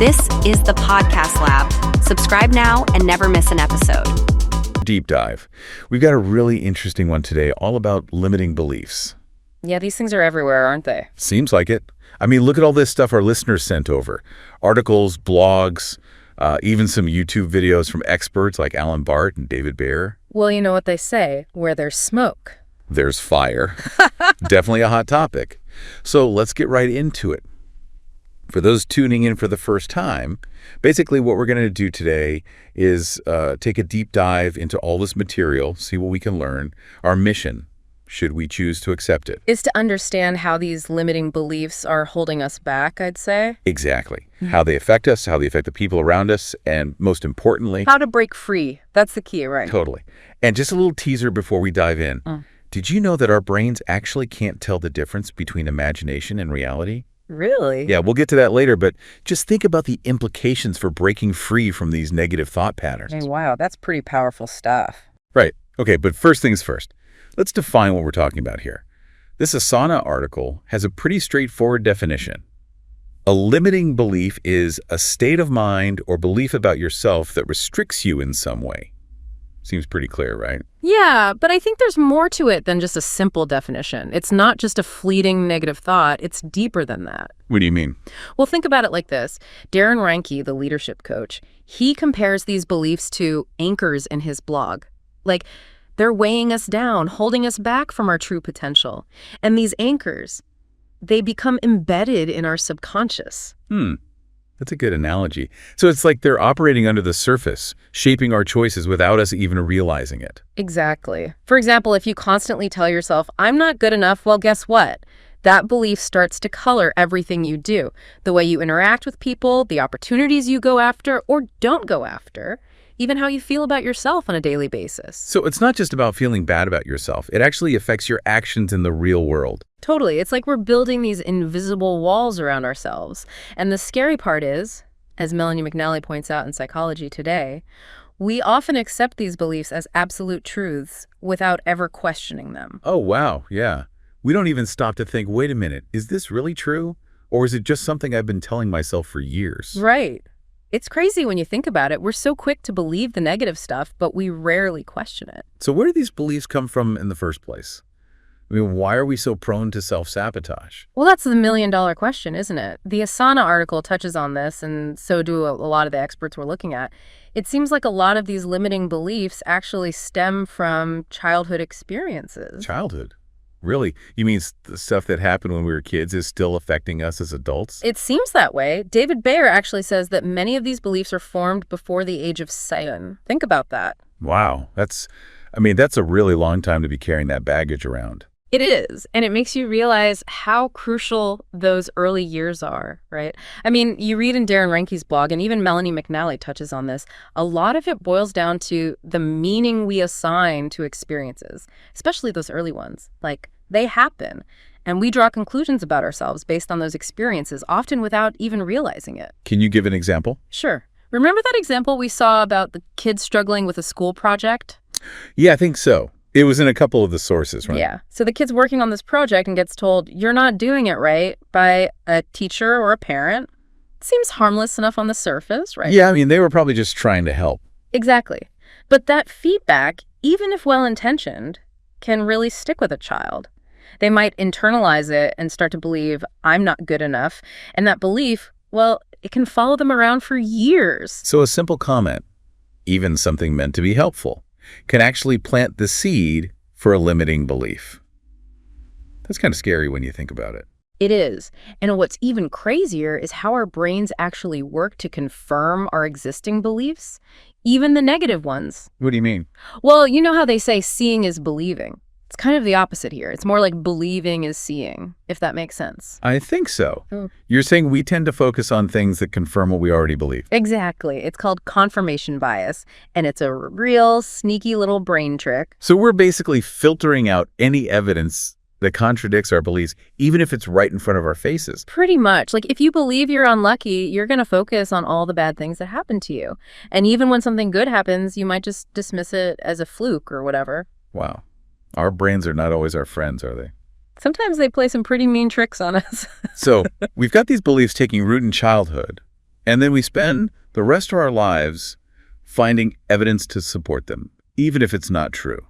This is the Podcast Lab. Subscribe now and never miss an episode. Deep dive. We've got a really interesting one today, all about limiting beliefs. Yeah, these things are everywhere, aren't they? Seems like it. I mean, look at all this stuff our listeners sent over. Articles, blogs, even some YouTube videos from experts like Alan Bart and David Bayer. Well, you know what they say, where there's smoke, there's fire. Definitely a hot topic. So let's get right into it. For those tuning in for the first time, basically what we're going to do today is take a deep dive into all this material, see what we can learn. Our mission, should we choose to accept it, is to understand how these limiting beliefs are holding us back, I'd say. Exactly. How they affect us, how they affect the people around us, and most importantly, how to break free. That's the key, right? Totally. And just a little teaser before we dive in. Did you know that our brains actually can't tell the difference between imagination and reality? Really? Yeah, we'll get to that later, but just think about the implications for breaking free from these negative thought patterns. Hey, wow, that's pretty powerful stuff. Right. Okay, but first things first. Let's define what we're talking about here. This Asana article has a pretty straightforward definition. A limiting belief is a state of mind or belief about yourself that restricts you in some way. Seems pretty clear, right? Yeah, but I think there's more to it than just a simple definition. It's not just a fleeting negative thought. It's deeper than that. What do you mean? Well, think about it like this. Darren Reinke, the leadership coach, he compares these beliefs to anchors in his blog. Like, they're weighing us down, holding us back from our true potential. And these anchors, they become embedded in our subconscious. That's a good analogy. So it's like they're operating under the surface, shaping our choices without us even realizing it. Exactly. For example, if you constantly tell yourself, I'm not good enough, well, guess what? That belief starts to color everything you do. The way you interact with people, the opportunities you go after or don't go after, even how you feel about yourself on a daily basis. So it's not just about feeling bad about yourself. It actually affects your actions in the real world. Totally. It's like we're building these invisible walls around ourselves. And the scary part is, as Melanie McNally points out in Psychology Today, we often accept these beliefs as absolute truths without ever questioning them. Oh, wow. Yeah. We don't even stop to think, wait a minute, is this really true? Or is it just something I've been telling myself for years? Right. It's crazy when you think about it. We're so quick to believe the negative stuff, but we rarely question it. So where do these beliefs come from in the first place? I mean, why are we so prone to self-sabotage? Well, that's the million-dollar question, isn't it? The Asana article touches on this, and so do a lot of the experts we're looking at. It seems like a lot of these limiting beliefs actually stem from childhood experiences. Childhood? Really? You mean the stuff that happened when we were kids is still affecting us as adults? It seems that way. David Bayer actually says that many of these beliefs are formed before the age of 7. Think about that. Wow. That's a really long time to be carrying that baggage around. It is, and it makes you realize how crucial those early years are, right? I mean, you read in Darren Reinke's blog, and even Melanie McNally touches on this, a lot of it boils down to the meaning we assign to experiences, especially those early ones. Like, they happen, and we draw conclusions about ourselves based on those experiences, often without even realizing it. Can you give an example? Sure. Remember that example we saw about the kids struggling with a school project? Yeah, I think so. It was in a couple of the sources, right? Yeah. So the kid's working on this project and gets told, you're not doing it right, by a teacher or a parent. Seems harmless enough on the surface, right? Yeah, I mean, they were probably just trying to help. Exactly. But that feedback, even if well-intentioned, can really stick with a child. They might internalize it and start to believe, I'm not good enough. And that belief, well, it can follow them around for years. So a simple comment, even something meant to be helpful, can actually plant the seed for a limiting belief. That's kind of scary when you think about it. It is. And what's even crazier is how our brains actually work to confirm our existing beliefs, even the negative ones. What do you mean? Well, you know how they say seeing is believing. It's kind of the opposite here. It's more like believing is seeing, if that makes sense. I think so. You're saying we tend to focus on things that confirm what we already believe. Exactly. It's called confirmation bias, and it's a real sneaky little brain trick. So we're basically filtering out any evidence that contradicts our beliefs, even if it's right in front of our faces. Pretty much. Like, if you believe you're unlucky, you're going to focus on all the bad things that happen to you. And even when something good happens, you might just dismiss it as a fluke or whatever. Wow. Our brains are not always our friends, are they? Sometimes they play some pretty mean tricks on us. So we've got these beliefs taking root in childhood. And then we spend the rest of our lives finding evidence to support them, even if it's not true.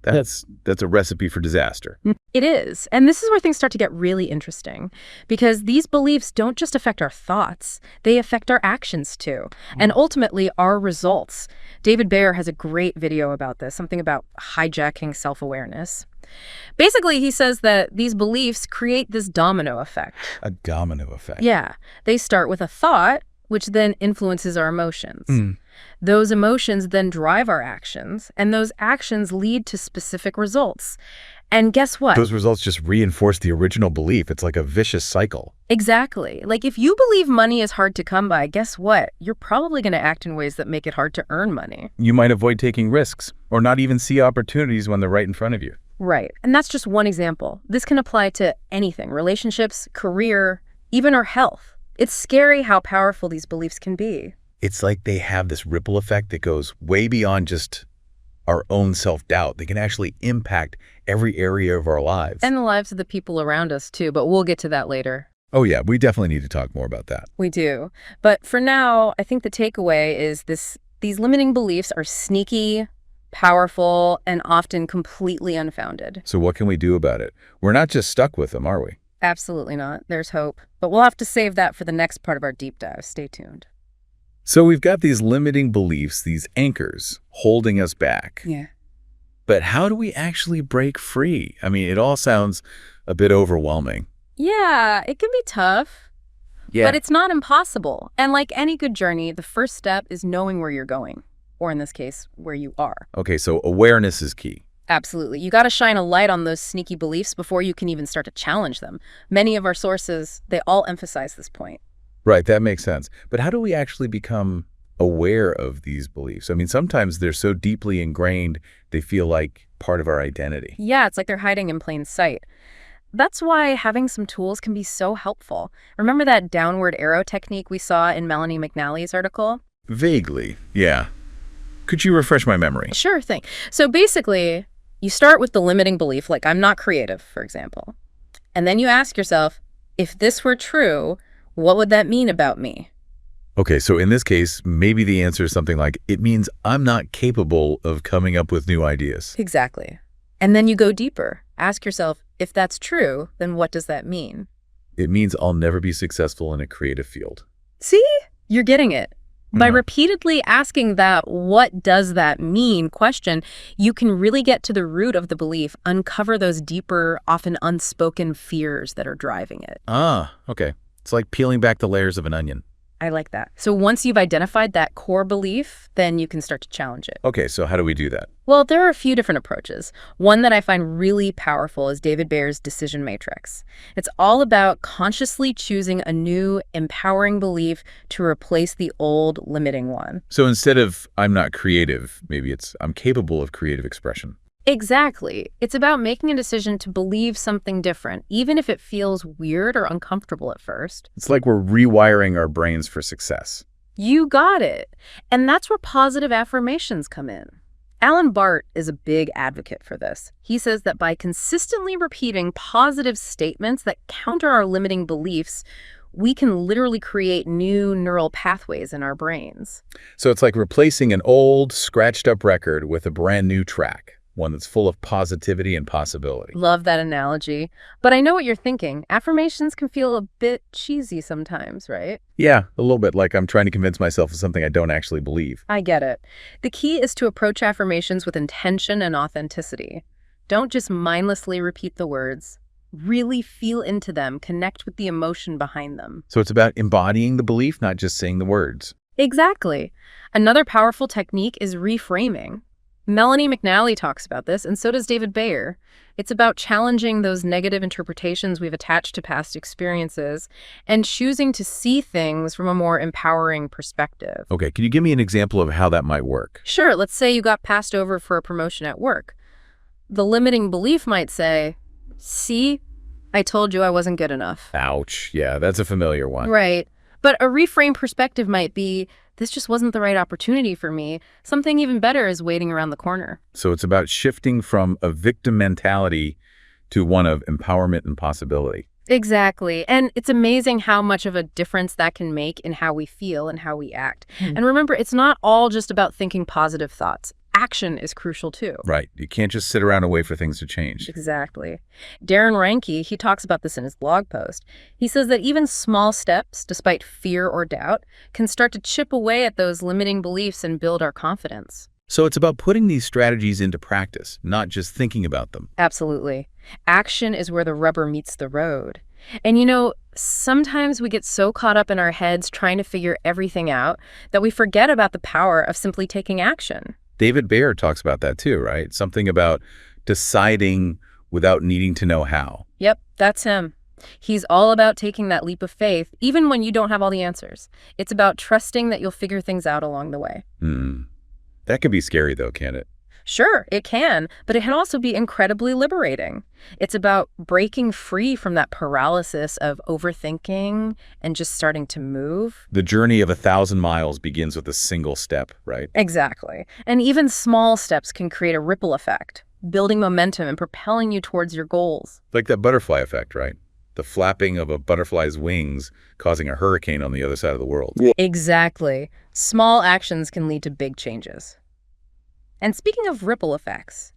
That's a recipe for disaster. It is. And this is where things start to get really interesting, because these beliefs don't just affect our thoughts, they affect our actions too, and ultimately our results. David Bayer has a great video about this, something about hijacking self-awareness. Basically, he says that these beliefs create this domino effect. A domino effect. Yeah. They start with a thought, which then influences our emotions. Those emotions then drive our actions, and those actions lead to specific results. And guess what? Those results just reinforce the original belief. It's like a vicious cycle. Exactly. Like if you believe money is hard to come by, guess what? You're probably going to act in ways that make it hard to earn money. You might avoid taking risks or not even see opportunities when they're right in front of you. Right. And that's just one example. This can apply to anything: relationships, career, even our health. It's scary how powerful these beliefs can be. It's like they have this ripple effect that goes way beyond just our own self-doubt. They can actually impact every area of our lives. And the lives of the people around us too, but we'll get to that later. Oh yeah, we definitely need to talk more about that. We do. But for now, I think the takeaway is these limiting beliefs are sneaky, powerful, and often completely unfounded. So what can we do about it? We're not just stuck with them, are we? Absolutely not. There's hope. But we'll have to save that for the next part of our deep dive. Stay tuned. So we've got these limiting beliefs, these anchors holding us back. Yeah. But how do we actually break free? I mean, it all sounds a bit overwhelming. Yeah, it can be tough, but it's not impossible. And like any good journey, the first step is knowing where you're going, or in this case, where you are. Okay, so awareness is key. Absolutely. You got to shine a light on those sneaky beliefs before you can even start to challenge them. Many of our sources, they all emphasize this point. Right, that makes sense. But how do we actually become aware of these beliefs? I mean, sometimes they're so deeply ingrained, they feel like part of our identity. Yeah, it's like they're hiding in plain sight. That's why having some tools can be so helpful. Remember that downward arrow technique we saw in Melanie McNally's article? Vaguely, yeah. Could you refresh my memory? Sure thing. So basically, you start with the limiting belief, like I'm not creative, for example. And then you ask yourself, if this were true, what would that mean about me? Okay, so in this case, maybe the answer is something like, it means I'm not capable of coming up with new ideas. Exactly. And then you go deeper. Ask yourself, if that's true, then what does that mean? It means I'll never be successful in a creative field. See? You're getting it. By repeatedly asking that "what does that mean" question, you can really get to the root of the belief, uncover those deeper, often unspoken fears that are driving it. Ah, okay. It's like peeling back the layers of an onion. I like that. So once you've identified that core belief, then you can start to challenge it. Okay, so how do we do that? Well, there are a few different approaches. One that I find really powerful is David Bayer's decision matrix. It's all about consciously choosing a new, empowering belief to replace the old, limiting one. So instead of I'm not creative, maybe it's I'm capable of creative expression. Exactly. It's about making a decision to believe something different, even if it feels weird or uncomfortable at first. It's like we're rewiring our brains for success. You got it. And that's where positive affirmations come in. Alan Bart is a big advocate for this. He says that by consistently repeating positive statements that counter our limiting beliefs, we can literally create new neural pathways in our brains. So it's like replacing an old, scratched-up record with a brand new track. One that's full of positivity and possibility. Love that analogy. But I know what you're thinking. Affirmations can feel a bit cheesy sometimes, right? Yeah, a little bit like I'm trying to convince myself of something I don't actually believe. I get it. The key is to approach affirmations with intention and authenticity. Don't just mindlessly repeat the words. Really feel into them, connect with the emotion behind them. So it's about embodying the belief, not just saying the words. Exactly. Another powerful technique is reframing. Melanie McNally talks about this, and so does David Bayer. It's about challenging those negative interpretations we've attached to past experiences and choosing to see things from a more empowering perspective. Okay, can you give me an example of how that might work? Sure, let's say you got passed over for a promotion at work. The limiting belief might say, "See, I told you I wasn't good enough." Ouch. Yeah, that's a familiar one. Right. But a reframe perspective might be, "This just wasn't the right opportunity for me. Something even better is waiting around the corner." So it's about shifting from a victim mentality to one of empowerment and possibility. Exactly. And it's amazing how much of a difference that can make in how we feel and how we act. And remember, it's not all just about thinking positive thoughts. Action is crucial too. Right. You can't just sit around and wait for things to change. Exactly. Darren Ranke, he talks about this in his blog post. He says that even small steps, despite fear or doubt, can start to chip away at those limiting beliefs and build our confidence. So it's about putting these strategies into practice, not just thinking about them. Absolutely. Action is where the rubber meets the road. And sometimes we get so caught up in our heads trying to figure everything out that we forget about the power of simply taking action. David Bayer talks about that too, right? Something about deciding without needing to know how. Yep, that's him. He's all about taking that leap of faith, even when you don't have all the answers. It's about trusting that you'll figure things out along the way. That can be scary though, can't it? Sure, it can, but it can also be incredibly liberating. It's about breaking free from that paralysis of overthinking and just starting to move. The journey of 1,000 miles begins with a single step, right? Exactly. And even small steps can create a ripple effect, building momentum and propelling you towards your goals. Like that butterfly effect, right? The flapping of a butterfly's wings causing a hurricane on the other side of the world. Yeah. Exactly. Small actions can lead to big changes. And speaking of ripple effects,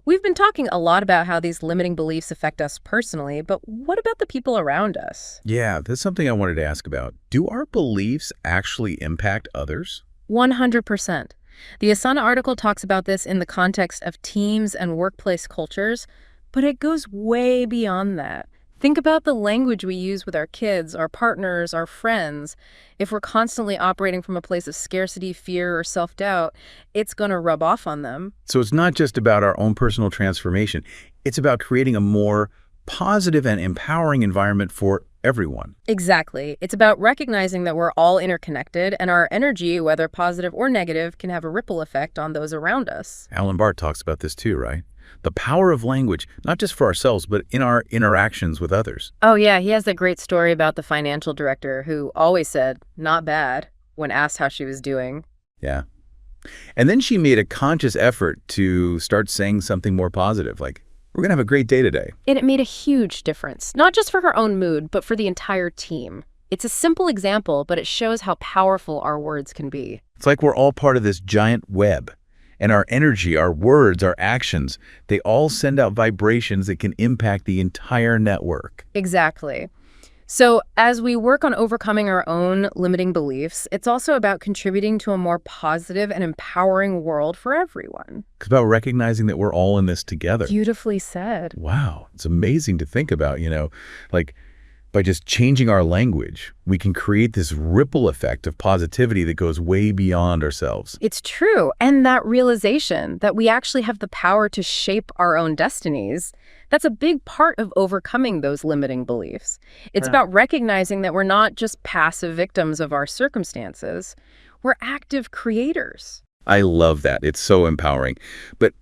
we've been talking a lot about how these limiting beliefs affect us personally, but what about the people around us? Yeah, that's something I wanted to ask about. Do our beliefs actually impact others? 100%. The Asana article talks about this in the context of teams and workplace cultures, but it goes way beyond that. Think about the language we use with our kids, our partners, our friends. If we're constantly operating from a place of scarcity, fear, or self-doubt, it's going to rub off on them. So it's not just about our own personal transformation. It's about creating a more positive and empowering environment for everyone. Exactly. It's about recognizing that we're all interconnected and our energy, whether positive or negative, can have a ripple effect on those around us. Alan Bart talks about this too, right? The power of language, not just for ourselves, but in our interactions with others. Oh, yeah. He has that great story about the financial director who always said, "not bad," when asked how she was doing. Yeah. And then she made a conscious effort to start saying something more positive, like, "We're going to have a great day today." And it made a huge difference, not just for her own mood, but for the entire team. It's a simple example, but it shows how powerful our words can be. It's like we're all part of this giant web. And our energy, our words, our actions, they all send out vibrations that can impact the entire network. Exactly. So as we work on overcoming our own limiting beliefs, it's also about contributing to a more positive and empowering world for everyone. It's about recognizing that we're all in this together. Beautifully said. Wow. It's amazing to think about, like by just changing our language, we can create this ripple effect of positivity that goes way beyond ourselves. It's true. And that realization that we actually have the power to shape our own destinies, that's a big part of overcoming those limiting beliefs. It's about recognizing that we're not just passive victims of our circumstances. We're active creators. I love that. It's so empowering. But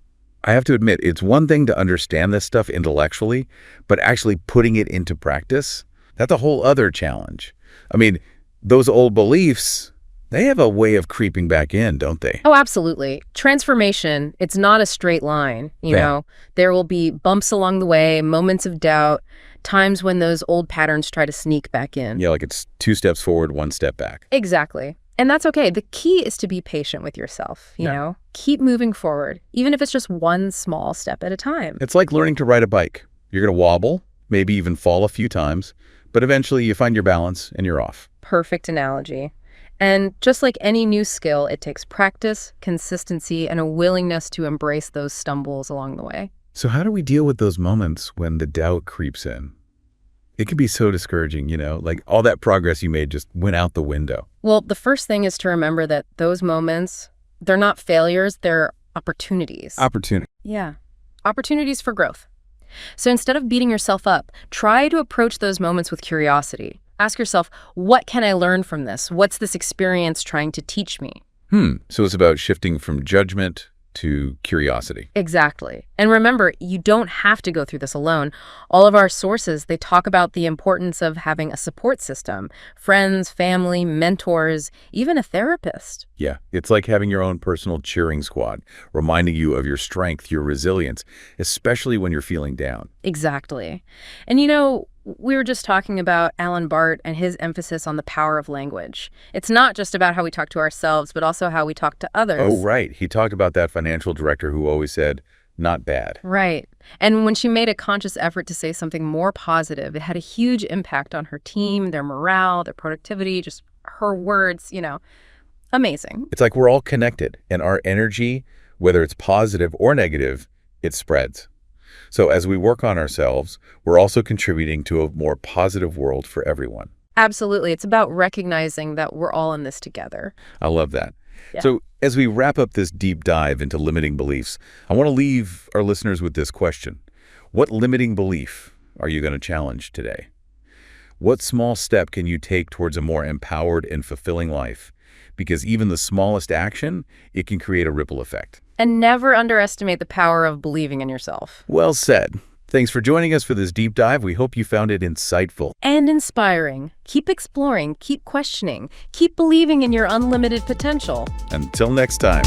I have to admit, it's one thing to understand this stuff intellectually, but actually putting it into practice, that's a whole other challenge. I mean, those old beliefs, they have a way of creeping back in, don't they? Oh, absolutely. Transformation, it's not a straight line. There will be bumps along the way, moments of doubt, times when those old patterns try to sneak back in. Yeah, like it's 2 steps forward, 1 step back. Exactly. And that's okay. The key is to be patient with yourself, you know? Keep moving forward, even if it's just one small step at a time. It's like learning to ride a bike. You're going to wobble, maybe even fall a few times, but eventually you find your balance and you're off. Perfect analogy. And just like any new skill, it takes practice, consistency, and a willingness to embrace those stumbles along the way. So how do we deal with those moments when the doubt creeps in? It can be so discouraging, like all that progress you made just went out the window. Well, the first thing is to remember that those moments, they're not failures, they're opportunities. Yeah, opportunities for growth. So instead of beating yourself up, try to approach those moments with curiosity. Ask yourself, what can I learn from this? What's this experience trying to teach me? So it's about shifting from judgment to curiosity. Exactly. And remember, you don't have to go through this alone. All of our sources, they talk about the importance of having a support system, friends, family, mentors, even a therapist. Yeah, it's like having your own personal cheering squad, reminding you of your strength, your resilience, especially when you're feeling down. Exactly. And We were just talking about Alan Bart and his emphasis on the power of language. It's not just about how we talk to ourselves, but also how we talk to others. Oh, right. He talked about that financial director who always said, not bad. Right. And when she made a conscious effort to say something more positive, it had a huge impact on her team, their morale, their productivity, just her words, amazing. It's like we're all connected, and our energy, whether it's positive or negative, it spreads. So as we work on ourselves, we're also contributing to a more positive world for everyone. Absolutely. It's about recognizing that we're all in this together. I love that. Yeah. So as we wrap up this deep dive into limiting beliefs, I want to leave our listeners with this question. What limiting belief are you going to challenge today? What small step can you take towards a more empowered and fulfilling life? Because even the smallest action, it can create a ripple effect. And never underestimate the power of believing in yourself. Well said. Thanks for joining us for this deep dive. We hope you found it insightful. And inspiring. Keep exploring, keep questioning, keep believing in your unlimited potential. Until next time.